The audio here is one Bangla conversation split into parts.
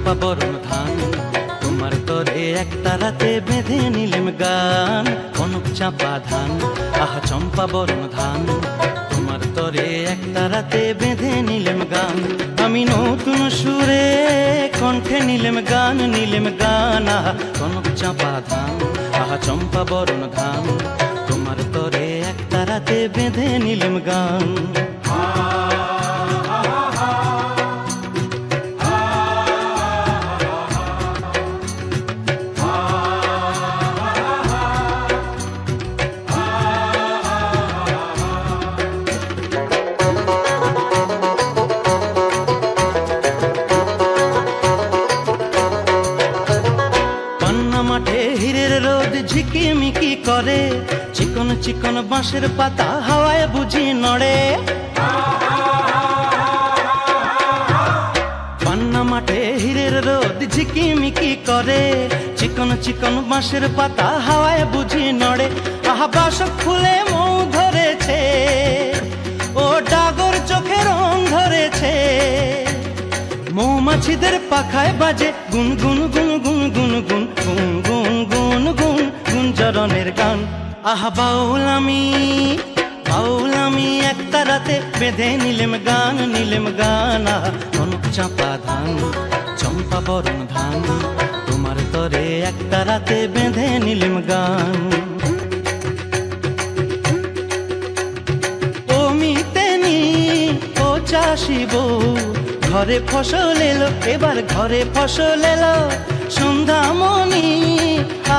চম্পা বরণ ধান, তোমার তরে একটা রাতে বেঁধে নিলেম গান। কনক চাপা ধান, আহা চম্পা বরণ ধান, তোমার তরে একটা রাতে বেঁধে নিলেম গান। আমি নতুন সুরে কণ্ঠে নিলেম গান, নিলেম গান। আহা কনক চাপা ধান, আহা চম্পা বরণ ধান, তোমার তরে একটা রাতে বেঁধে নিলেম গান। মাঠে হীরের রোদ ঝিকিমিকি করে, চিকন চিকন বাঁশের পাতা হাওয়ায় বুঝি নড়ে। পান্না মাঠে হীরের রোদ ঝিকিমিকি করে, চিকন চিকন বাঁশের পাতা হাওয়ায় বুঝি নড়ে। আহা বাসক ফুলে মৌ ধরেছে, ও ডাগর চোখে রং ধরেছে। মৌমাছিদের পাখায় বাজে গুন গুন গুন গুন গুন গুন গুন গুন গুন গুন গুঞ্জরনের গান। আহা বাউল আমি একটা রাতে বেঁধে নিলেম গান, নিলেম গান। আহা কনক চাপা ধান, চম্পা বরণ ধান, তোমার তরে একটা রাতে বেঁধে নিলেম গান। ও মিতেনি ও চাষি বউ, ঘরে ফসল এলো, এবার ঘরে ফসল এলো। সন্ধ্যামণি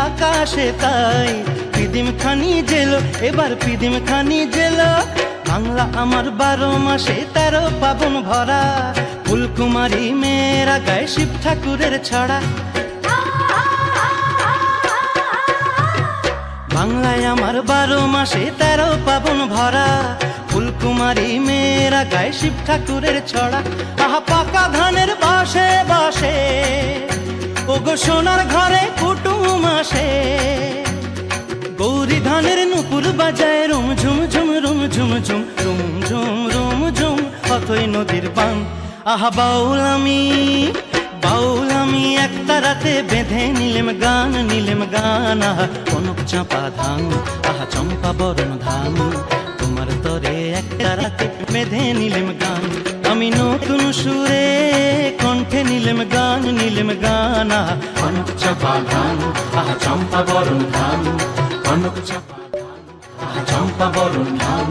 আকাশে তাই পিদিম খানি জেলো, এবার পিদিম খানি জেলো। বাংলা আমার 12 মাসে 13 পাবন ভরা, ফুলকুমারী মেয়েরা গায়ে শিব ঠাকুরের ছড়া। বাংলায় আমার 12 মাসে 13 পাবন ভরা, ফুলকুমারী মেয়েরা গায়ে শিব ঠাকুরের ছড়া। আহা পাকা ধানের বাসে বাসে, ও গো সোনার ঘরে কুটুম আসে। গৌরী ধানের নুপুর বাজায় রুম ঝুম ঝুম রুম ঝুম ঝুম রুম ঝুম রুম ঝুম, অথই নদীর বান। আহা বাউল আমি একটা রাতে বেঁধে নিলেম গান, নিলেম গান। আহা কনক চাপা ধান, আহা চম্পা বরণ ধান, তোমার তরে একটা রাতে বেঁধে নিলেম গান। আমি নতুন সুরে কণ্ঠে নিলেম গান, নিলেম গান। আহা কনক চাপা ধান, আহা চম্পা বরণ ধান, কনক চাপা ধান, আহা চম্পা বরণ ধান।